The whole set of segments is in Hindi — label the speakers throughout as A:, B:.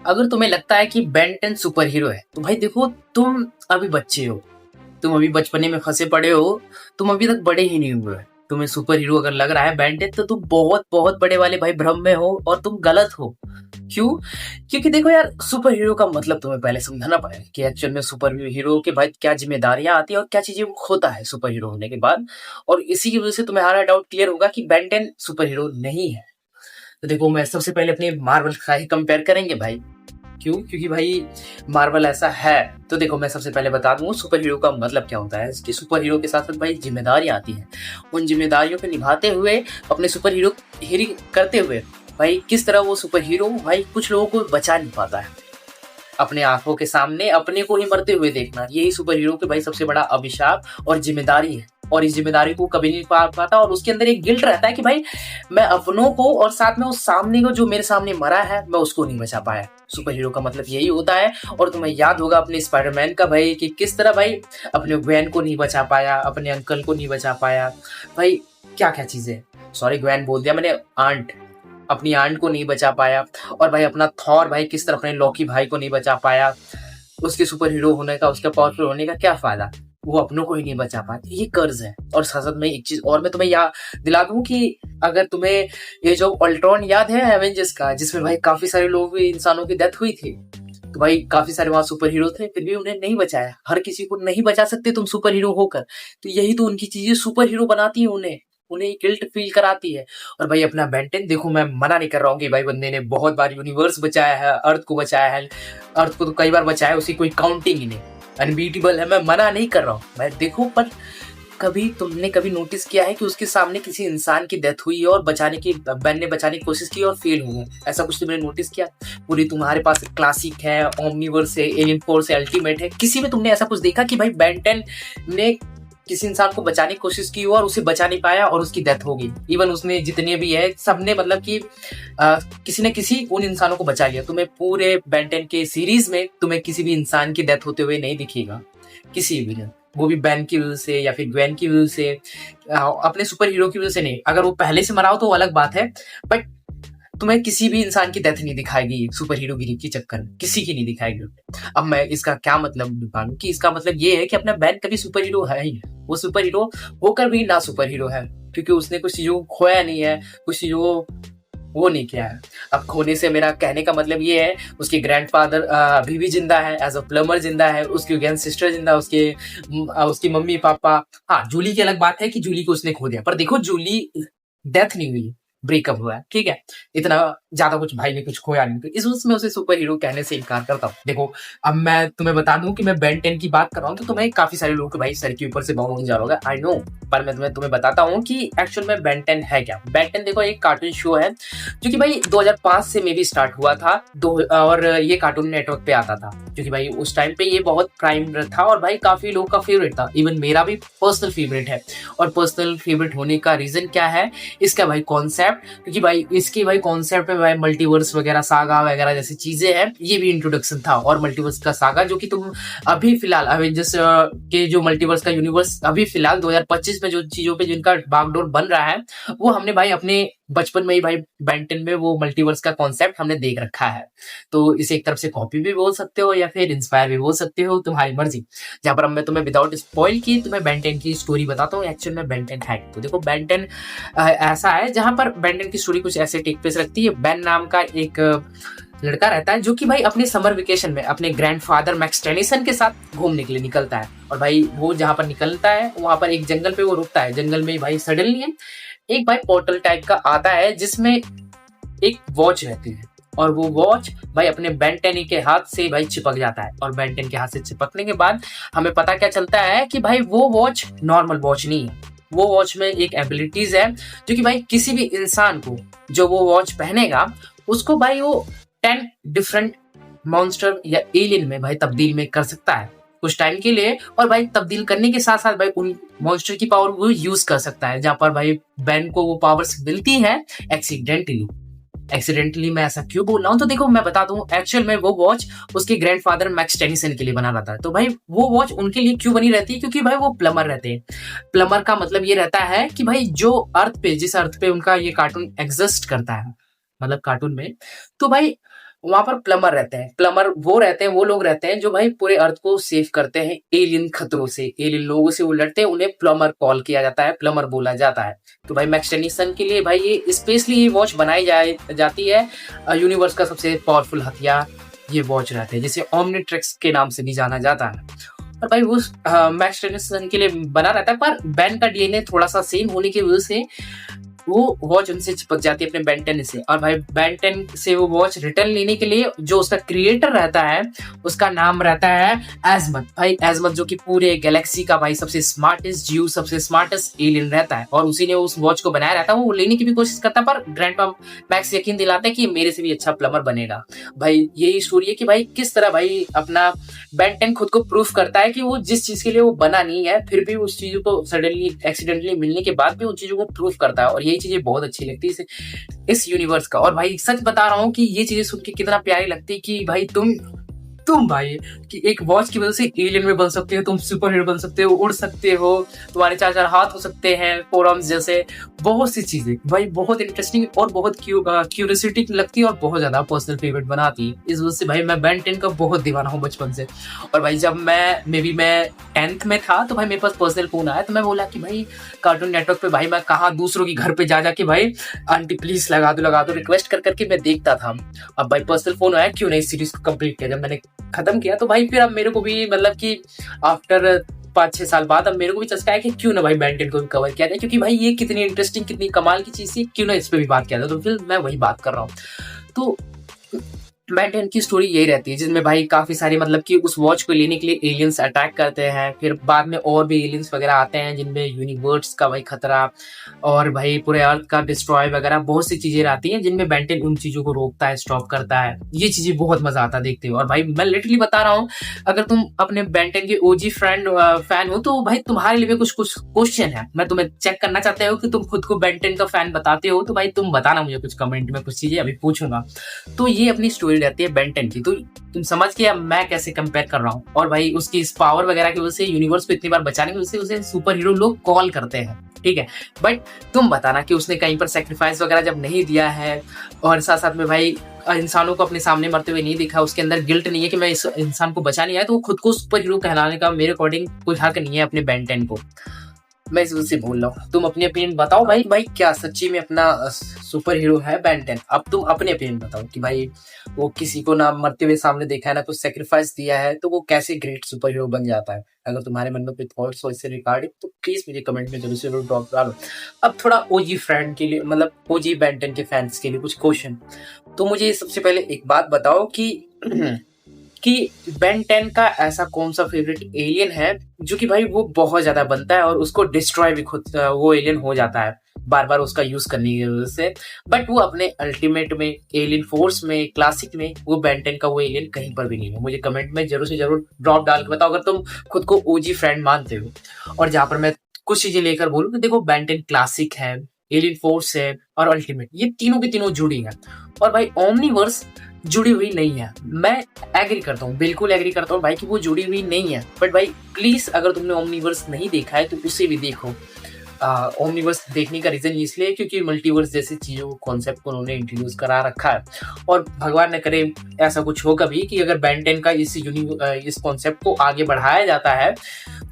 A: अगर तुम्हें लगता है कि बेन 10 सुपर हीरो है तो भाई देखो, तुम अभी बच्चे हो, तुम अभी बचपने में फंसे पड़े हो, तुम अभी तक बड़े ही नहीं हुए हो। तुम्हें सुपर हीरो अगर लग रहा है बेन 10 तो तुम बहुत बहुत बड़े वाले भाई भ्रम में हो और तुम गलत हो। क्यों? क्योंकि देखो यार, सुपर हीरो का मतलब तुम्हें पहले समझाना पड़ेगा कि एक्चुअल में सुपर हीरो के भाई क्या जिम्मेदारियां आती है और क्या चीजें वो होता है सुपर हीरो होने के बाद। और इसी की वजह से तुम्हारा डाउट क्लियर होगा कि बेन 10 सुपर हीरो नहीं है। तो देखो, मैं सबसे पहले अपने मार्वल का ही कंपेयर करेंगे भाई। क्यों? क्योंकि भाई मार्वल ऐसा है। तो देखो, मैं सबसे पहले बता दूं सुपर हीरो का मतलब क्या होता है। कि सुपर हीरो के साथ साथ भाई जिम्मेदारियां आती हैं। उन जिम्मेदारियों को निभाते हुए, अपने सुपर हीरो हीरी करते हुए भाई किस तरह वो सुपर हीरो भाई कुछ लोगों को बचा नहीं पाता है। अपने आंखों के सामने अपने को ही मरते हुए देखना, यही सुपर हीरो के भाई सबसे बड़ा अभिशाप और जिम्मेदारी है। और इस जिम्मेदारी को कभी नहीं पा पाता और उसके अंदर एक गिल्ट रहता है कि भाई मैं अपनों को और साथ में उस सामने को जो मेरे सामने मरा है मैं उसको नहीं बचा पाया। सुपर हीरो का मतलब यही होता है। और तुम्हें याद होगा अपने स्पाइडरमैन का भाई कि किस तरह भाई अपने ग्वेन को नहीं बचा पाया, अपने अंकल को नहीं बचा पाया। भाई क्या क्या चीजें, सॉरी ग्वेन बोल दिया मैंने, आंट, अपनी आंट को नहीं बचा पाया। और भाई अपना थॉर भाई किस तरह अपने लॉकी भाई को नहीं बचा पाया। उसके सुपर हीरो होने का, उसका पावरफुल होने का क्या फायदा, वो अपनों को ही नहीं बचा पाते। ये कर्ज है। और साथ साथ में एक चीज और मैं तुम्हें याद दिला दूं कि अगर तुम्हें ये जो अल्ट्रॉन याद है एवेंजर्स का, जिसमें भाई काफी सारे लोग, इंसानों की डेथ हुई थी, तो भाई काफी सारे वहां सुपर हीरो थे, फिर भी उन्हें नहीं बचाया। हर किसी को नहीं बचा सकते तुम सुपर हीरो होकर। तो यही तो उनकी चीजें सुपर हीरो बनाती है, उन्हें उन्हें गिल्ट फील कराती है। और भाई अपना बेन 10 देखो, मैं मना नहीं कर रहा हूँ कि भाई बंदे ने बहुत बार यूनिवर्स बचाया है, अर्थ को बचाया है, अर्थ को तो कई बार बचाया है, उसकी कोई काउंटिंग ही नहीं, अनबीटेबल है। मैं मना नहीं कर रहा हूँ मैं, देखो, पर कभी तुमने कभी नोटिस किया है कि उसके सामने किसी इंसान की डेथ हुई है और बेन ने बचाने की कोशिश की और फेल हुआ? ऐसा कुछ तुमने नोटिस किया? पूरी तुम्हारे पास क्लासिक है, ओमनीवर्स है, एलियन फोर्स है, अल्टीमेट है, किसी में तुमने ऐसा कुछ देखा कि भाई बेन 10 ने किसी इंसान को बचाने की कोशिश की हो और उसे बचा नहीं पाया और उसकी डेथ हो गई? इवन उसने जितने भी है सबने मतलब कि किसी न किसी उन इंसानों को बचा लिया। तुम्हें पूरे बेन 10 के सीरीज में तुम्हें किसी भी इंसान की डेथ होते हुए नहीं दिखेगा, किसी भी ने, वो भी बैन की वजह से या फिर ग्वेन की वजह से, अपने सुपर हीरो की वजह से नहीं। अगर वो पहले से मरा हो तो अलग बात है, बट तुम्हें किसी भी इंसान की डेथ नहीं दिखाएगी सुपर हीरो गिरी के चक्कर में, किसी की नहीं दिखाएगी। अब मैं इसका क्या मतलब निकालूं कि इसका मतलब ये है कि अपना बैन कभी सुपर हीरो है ही, वो सुपर हीरो होकर भी ना सुपर हीरो है, क्योंकि उसने कुछ चीजों को खोया नहीं है, कुछ चीजों वो नहीं किया है। अब खोने से मेरा कहने का मतलब ये है, उसके ग्रैंडफादर अभी भी जिंदा है, एज अ प्लम्बर जिंदा है, उसकी ग्रैंड सिस्टर जिंदा, उसकी मम्मी पापा। हाँ, जूली की अलग बात है कि जूली को उसने खो दिया, पर देखो जूली डेथ नहीं हुई, ब्रेकअप हुआ है, ठीक है, इतना ज्यादा कुछ भाई ने कुछ खोया नहीं, तो इस उसमें उसे सुपर हीरो कहने से इनकार करता हूँ। देखो, अब मैं तुम्हें बता दूं कि मैं बेन 10 की बात कर रहा हूँ तो तुम्हें काफी सारे लोग भाई सर के ऊपर से बाउंड होने जा रहा होगा, आई नो, पर मैं तुम्हें बताता हूँ कि एक्चुअल में बेन 10 है क्या। बेन 10 देखो एक कार्टून शो है जो कि भाई 2005 से मे भी स्टार्ट हुआ था, और ये कार्टून नेटवर्क पे आता था, क्योंकि भाई उस टाइम पे ये बहुत प्राइम था और भाई काफी लोग का फेवरेट था, इवन मेरा भी पर्सनल फेवरेट है। और पर्सनल फेवरेट होने का रीजन क्या है, इसका भाई कॉन्सेप्ट, क्योंकि भाई इसकी भाई कॉन्सेप्ट में भाई मल्टीवर्स वगैरह, सागा वगैरह जैसी चीजें हैं, ये भी इंट्रोडक्शन था। और मल्टीवर्स का सागा जो कि तुम अभी फिलहाल एवेंजर्स के जो मल्टीवर्स का यूनिवर्स अभी फिलहाल 2025 में जो चीजों पे जिनका बागडोर बन रहा है, वो हमने भाई अपने बचपन में ही भाई बेन 10 में वो मल्टीवर्स का कॉन्सेप्ट हमने देख रखा है। तो इसे एक तरफ से कॉपी भी बोल सकते हो या फिर इंस्पायर भी बोल सकते हो, तुम्हारी मर्जी। जहां पर अब मैं तुम्हें विदाउट स्पॉइल की तुम्हें बेन 10 की स्टोरी बताता हूँ एक्चुअल में बेन 10 है। तो देखो, बेन 10 ऐसा है जहां पर बेन 10 की स्टोरी कुछ ऐसे टेक प्लेस रखती है। बेन नाम का एक लड़का रहता है जो कि भाई अपने समर वेकेशन में अपने ग्रैंडफादर मैक्स टेनिसन के साथ घूमने के लिए निकलता है। और भाई वो जहां पर निकलता है वहां पर एक जंगल पे वो रुकता है। जंगल में भाई सडनली एक भाई पोर्टल टाइप का आता है जिसमें एक वॉच रहती है, और वो वॉच भाई अपने बेन 10 के हाथ से भाई चिपक जाता है। और बेन 10 के हाथ से चिपकने के बाद हमें पता क्या चलता है कि भाई वो वॉच नॉर्मल वॉच नहीं है, वो वॉच में एक एबिलिटीज है जो कि भाई किसी भी इंसान को जो वो वॉच पहनेगा उसको भाई वो 10 डिफरेंट मॉन्स्टर या एलियन में भाई तब्दील में कर सकता है कुछ टाइम के लिए। और भाई तब्दील करने के साथ साथ भाई उन मॉन्स्टर की पावर वो यूज कर सकता है, जहां पर भाई बेन को वो पावर्स मिलती है एक्सीडेंटली। मैं ऐसा क्यों बोल रहा हूँ, तो देखो मैं बता दूं, एक्चुअल में वो वॉच उसके ग्रैंडफादर मैक्स टेनिसन के लिए बना रहता है। तो भाई वो वॉच उनके लिए क्यों बनी रहती है, क्योंकि भाई वो प्लमर रहते हैं। प्लमर का मतलब ये रहता है कि भाई जो अर्थ पे, जिस अर्थ पे उनका ये कार्टून एग्जिस्ट करता है, मतलब कार्टून में, तो भाई वहां पर प्लमर रहते हैं। प्लमर वो रहते हैं, वो लोग रहते हैं जो भाई पूरे अर्थ को सेव करते हैं एलियन खतरों से, एलियन लोगों से वो लड़ते हैं, उन्हें प्लमर कॉल किया जाता है, प्लमर बोला जाता है। तो भाई मैक्स टेनिसन के लिए भाई ये स्पेशली ये वॉच बनाई जाती है। यूनिवर्स का सबसे पावरफुल हथियार ये वॉच रहते हैं, जिसे ओमनीट्रिक्स के नाम से भी जाना जाता है। और भाई वो मैक्स टेनिसन के लिए बना रहता है, पर बेन का डीएनए थोड़ा सा सेम होने की वजह से वो वॉच उनसे चिपक जाती है अपने बेन 10 से। और भाई बेन 10 से वो वॉच रिटर्न लेने के लिए जो उसका क्रिएटर रहता है उसका नाम रहता है एजमथ। भाई एजमथ जो कि पूरे गैलेक्सी का भाई सबसे स्मार्टेस्ट जीव, सबसे स्मार्टेस्ट एलियन रहता है, और उसी ने उस वॉच को बनाया रहता है। वो लेने की भी कोशिश करता है, पर ग्रैंडपा मैक्स यकीन दिलाता है कि मेरे से भी अच्छा प्लमर बनेगा। भाई यही स्टोरी है कि भाई किस तरह भाई अपना बेन 10 खुद को प्रूफ करता है कि वो जिस चीज के लिए वो बना नहीं है, फिर भी उस चीजों को सडनली एक्सीडेंटली मिलने के बाद भी उन चीजों को प्रूफ करता है। और यही चीजें बहुत अच्छी लगती है इस यूनिवर्स का। और भाई सच बता रहा हूँ कि ये चीजें सुन के कितना प्यारी लगती है कि भाई तुम भाई कि एक वॉच की वजह से एलियन में बन सकते हो, तुम सुपर हीरो बन सकते हो, उड़ सकते हो, तुम्हारे 4 हाथ हो सकते हैं, फोरआर्म्स जैसे बहुत सी चीजें। भाई बहुत इंटरेस्टिंग और बहुत क्यूरियोसिटी लगती है और बहुत ज्यादा पर्सनल फेवरेट बनाती है। इस वजह से भाई मैं बेन 10 का बहुत दीवाना हूँ बचपन से। और भाई जब मैं 10th में था तो भाई मेरे पास पर्सनल फोन आया, तो मैं बोला कि भाई कार्टून नेटवर्क पे भाई मैं कहाँ दूसरों की घर पे जा जाके भाई आंटी प्लीज लगा दो रिक्वेस्ट कर करके मैं देखता था। अब भाई पर्सनल फोन आया, क्यों नहीं सीरीज को कंप्लीट किया। जब मैंने खत्म किया तो भाई फिर अब मेरे को भी मतलब कि आफ्टर 5-6 साल बाद अब मेरे को भी चस्का है कि क्यों ना भाई बेन 10 को भी कवर किया जाए, क्योंकि भाई ये कितनी इंटरेस्टिंग कितनी कमाल की चीज थी, क्यों ना इस पे भी बात किया जाए। तो फिर मैं वही बात कर रहा हूँ। तो बेन 10 की स्टोरी यही रहती है, जिसमें भाई काफी सारी मतलब कि उस वॉच को लेने के लिए एलियंस अटैक करते हैं, फिर बाद में और भी एलियंस वगैरह आते हैं जिनमें यूनिवर्स का भाई खतरा और भाई पूरे अर्थ का डिस्ट्रॉय वगैरह बहुत सी चीजें आती हैं, जिनमें बेन 10 उन चीजों को रोकता है, स्टॉप करता है। ये चीजें बहुत मजा आता है देखते हुए। और भाई मैं लिटरली बता रहा हूँ, अगर तुम अपने बेन 10 के ओजी फैन हो तो भाई तुम्हारे लिए कुछ कुछ क्वेश्चन है, मैं तुम्हें चेक करना चाहते हो कि तुम खुद को बेन 10 का फैन बताते हो, तो भाई तुम बताना मुझे कुछ कमेंट में, कुछ चीजें अभी पूछूंगा। तो ये अपनी स्टोरी रहती है बेन 10 की। तो तुम समझ के मैं कैसे कंपेयर कर रहा हूँ। और भाई उसकी इस पावर वगैरह की वजह से, यूनिवर्स को इतनी बार बचाने की वजह से उसे सुपर हीरो लोग कॉल करते हैं, ठीक है। बट तुम बताना कि उसने कहीं पर सेक्रीफाइस वगैरह जब नहीं दिया है, और साथ साथ में भाई इंसानों को अपने सामने मरते हुए नहीं देखा, उसके अंदर गिल्ट नहीं है कि मैं इस इंसान को बचा नहीं आया, तो वो खुद को सुपर हीरो कहलाने का मेरे अकॉर्डिंग कोई हक नहीं है अपने बेन 10 को। मैं इस वजह से बोल रहा हूँ। तुम अपनी ओपिनियन बताओ भाई, क्या सच्ची में अपना सुपर हीरो है बेन 10? अब तुम अपने ओपिनियन बताओ कि भाई वो किसी को ना मरते हुए सामने देखा है, ना कुछ सेक्रीफाइस दिया है, तो वो कैसे ग्रेट सुपर हीरो बन जाता है। अगर तुम्हारे मन में कोई थॉट्स हो इससे रिगार्डिंग तो प्लीज मुझे कमेंट में जरूर ड्रॉप डालो। अब थोड़ा ओजी फ्रेंड के लिए, मतलब ओजी बेन 10 के फैंस के लिए कुछ क्वेश्चन। तो मुझे सबसे पहले एक बात बताओ कि कि बेन 10 का ऐसा कौन सा फेवरेट एलियन है जो कि भाई वो बहुत ज्यादा बनता है और उसको डिस्ट्रॉय भी खुद वो एलियन हो जाता है बार बार उसका यूज करने की वजह से, बट वो अपने अल्टीमेट में, एलियन फोर्स में, क्लासिक में वो बेन 10 का वो एलियन कहीं पर भी नहीं है। मुझे कमेंट में जरूर से जरूर ड्रॉप डाल के बताओ अगर तुम खुद को ओजी फ्रेंड मानते हो। और जहां पर मैं कुछ चीजें लेकर बोलूँ तो देखो, बेन 10 क्लासिक है, एलियन फोर्स है और अल्टीमेट, ये तीनों की तीनों जुड़ी है। और भाई ओमनीवर्स जुड़ी हुई नहीं है। मैं एग्री करता हूँ, बिल्कुल एग्री करता हूँ भाई कि वो जुड़ी हुई नहीं है। बट भाई प्लीज अगर तुमने ओमनीवर्स नहीं देखा है तो उसे भी देखो। ओमनीवर्स देखने का रीजन इसलिए क्योंकि मल्टीवर्स जैसी चीजों कॉन्सेप्ट को उन्होंने इंट्रोड्यूस करा रखा है। और भगवान न करे ऐसा कुछ हो कभी कि अगर बेन 10 का इस कॉन्सेप्ट को आगे बढ़ाया जाता है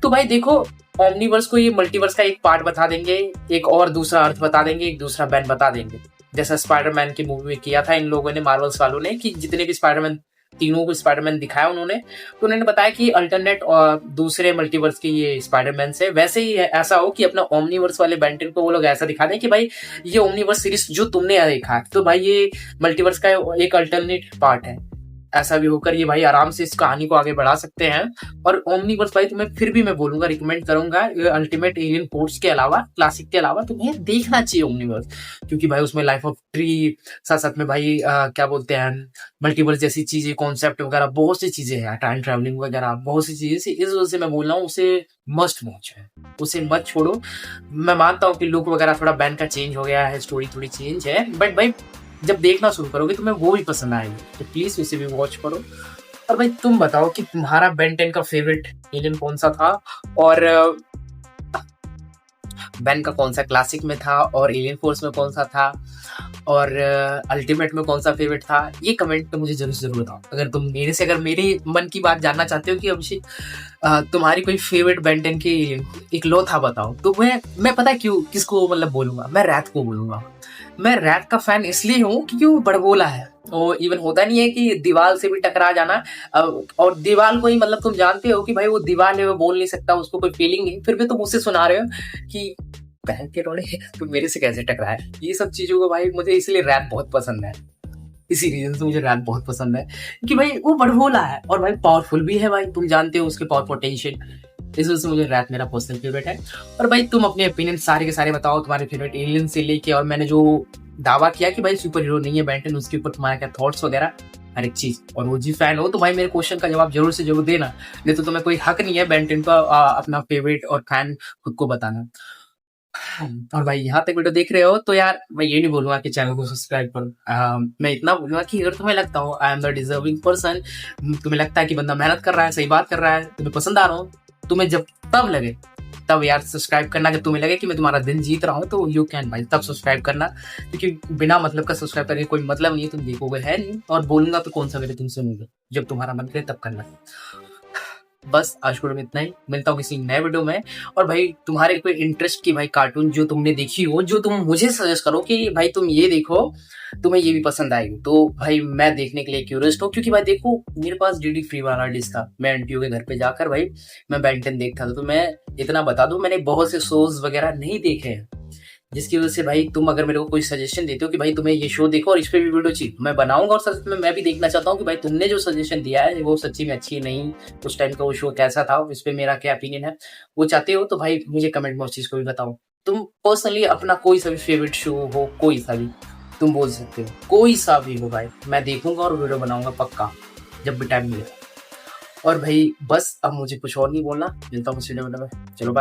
A: तो भाई देखो, ओमनीवर्स को ये मल्टीवर्स का एक पार्ट बता देंगे, एक और दूसरा अर्थ बता देंगे, एक दूसरा बेन बता देंगे, जैसा स्पाइडरमैन की मूवी में किया था इन लोगों ने, मार्वल्स वालों ने, कि जितने भी स्पाइडरमैन, तीनों को स्पाइडरमैन दिखाया उन्होंने, तो उन्होंने बताया कि अल्टरनेट और दूसरे मल्टीवर्स के ये स्पाइडरमैन से वैसे ही ऐसा हो कि अपना ओमनीवर्स वाले बेन 10 को वो लोग ऐसा दिखा दें कि भाई ये ओमनीवर्स सीरीज जो तुमने देखा तो भाई ये मल्टीवर्स का एक अल्टरनेट पार्ट है। ऐसा भी होकर ये भाई आराम से इस कहानी को आगे बढ़ा सकते हैं। और ओमनीवर्स भाई तुम्हें फिर भी मैं बोलूंगा, रिकमेंड करूंगा, अल्टीमेट एलियन फोर्स के अलावा, क्लासिक के अलावा तुम्हें देखना चाहिए ओमनीवर्स, क्योंकि भाई उसमें लाइफ ऑफ ट्री, साथ साथ में भाई क्या बोलते हैं, मल्टीवर्स जैसी चीजें, कॉन्सेप्ट वगैरह बहुत सी चीजें हैं, टाइम ट्रेवलिंग वगैरह बहुत सी चीजें। इस वजह से मैं बोल रहा हूँ उसे मस्ट वॉच है, उसे मत छोड़ो। मैं मानता हूँ कि लुक वगैरह थोड़ा बैन का चेंज हो गया है, स्टोरी थोड़ी चेंज है, बट भाई जब देखना शुरू करोगे तुम्हें वो भी पसंद आएगी, तो प्लीज उसे भी वॉच करो। और भाई तुम बताओ कि तुम्हारा बेन 10 का फेवरेट एलियन कौन सा था, और बेन का कौन सा क्लासिक में था और एलियन फोर्स में कौन सा था, और अल्टीमेट में कौन सा फेवरेट था, ये कमेंट तो मुझे जरूर जरूर बताओ। अगर तुम मेरे से अगर मेरे मन की बात जानना चाहते हो कि अभिषेक तुम्हारी कोई फेवरेट बेंटन की इकलौता बताओ, तो मैं पता है क्यों किसको मतलब बोलूंगा, मैं रैथ को बोलूंगा। मैं रैथ का फैन इसलिए हूँ क्योंकि वो बड़बोला है। वो इवन होता नहीं है कि दीवार से भी टकरा जाना, और दीवार को ही मतलब तुम जानते हो कि भाई वो दीवार है, वो बोल नहीं सकता, उसको कोई फीलिंग नहीं, फिर भी तुम उससे सुना रहे हो कि बहन के रोड़े तुम मेरे से कैसे टकराए। ये सब चीजों को भाई मुझे इसलिए रैप बहुत पसंद है, इसी रीजन से मुझे रैप बहुत पसंद है कि भाई वो बड़भोला है और भाई पावरफुल भी है। भाई तुम जानते हो उसके पावर पोटेंशियल, इस वजह से मुझे रैप मेरा पर्सनल फेवरेट है। और भाई तुम अपने ओपिनियन सारे के सारे बताओ, तुम्हारे फेवरेट एलियन से लेके, और मैंने जो दावा किया कि भाई सुपर हीरो नहीं है बेंटन, उसके ऊपर तुम्हारा क्या थॉट्स वगैरह, हर एक चीज। और ओजी फैन हो तो भाई मेरे क्वेश्चन का जवाब जरूर से जरूर देना, नहीं तो तुम्हें कोई हक नहीं है बेंटन का अपना फेवरेट और फैन खुद को बताना। और भाई यहाँ तक वीडियो देख रहे हो तो यार मैं ये नहीं बोलूंगा कि चैनल को सब्सक्राइब करो, मैं इतना बोलूंगा कि अगर तुम्हें लगता हो I am the deserving person, तुम्हें लगता है कि बंदा मेहनत कर रहा है, सही बात कर रहा है, तुम्हें पसंद आ रहा हो, तुम्हें जब तब लगे तब यार सब्सक्राइब करना। अगर तुम्हें लगे कि मैं तुम्हारा दिन जीत रहा हूँ तो यू कैन भाई तब सब्सक्राइब करना, क्योंकि बिना मतलब का सब्सक्राइब करने कोई मतलब नहीं है, तुम देखोगे है नहीं, और बोलूंगा तो कौन सा मेरे तुम सुनोगे, जब तुम्हारा मन करे तब करना। बस आज वीडियो में इतना ही, मिलता हूँ किसी नए वीडियो में। और भाई तुम्हारे कोई इंटरेस्ट की भाई कार्टून जो तुमने देखी हो, जो तुम मुझे सजेस्ट करो कि भाई तुम ये देखो, तुम्हें ये भी पसंद आएगी, तो भाई मैं देखने के लिए क्यूरियस हूँ। क्योंकि भाई देखो मेरे पास डीडी फ्री वाला डिश था, मैं आंटियों के घर पे जाकर भाई मैं बेंटन देखता था। तो मैं इतना बता दूं, मैंने बहुत से शोज वगैरह नहीं देखे हैं, जिसकी वजह से भाई तुम अगर मेरे को कोई सजेशन देते हो कि भाई तुम्हें ये शो देखो और इस पे भी वीडियो चाहिए, मैं बनाऊंगा। और सच में मैं भी देखना चाहता हूँ कि भाई तुमने जो सजेशन दिया है वो सच्ची में अच्छी नहीं, उस टाइम का वो शो कैसा था, इस पे मेरा क्या ओपिनियन है वो चाहते हो तो भाई मुझे कमेंट में उस चीज को भी बताओ। तुम पर्सनली अपना कोई सा भी फेवरेट शो हो, कोई सा भी तुम बोल सकते हो, कोई सा भी हो भाई, मैं देखूंगा और वीडियो बनाऊंगा पक्का जब भी टाइम मिलेगा। और भाई बस अब मुझे कुछ और नहीं बोलना, मिलता हूँ उस वीडियो में, चलो बाय।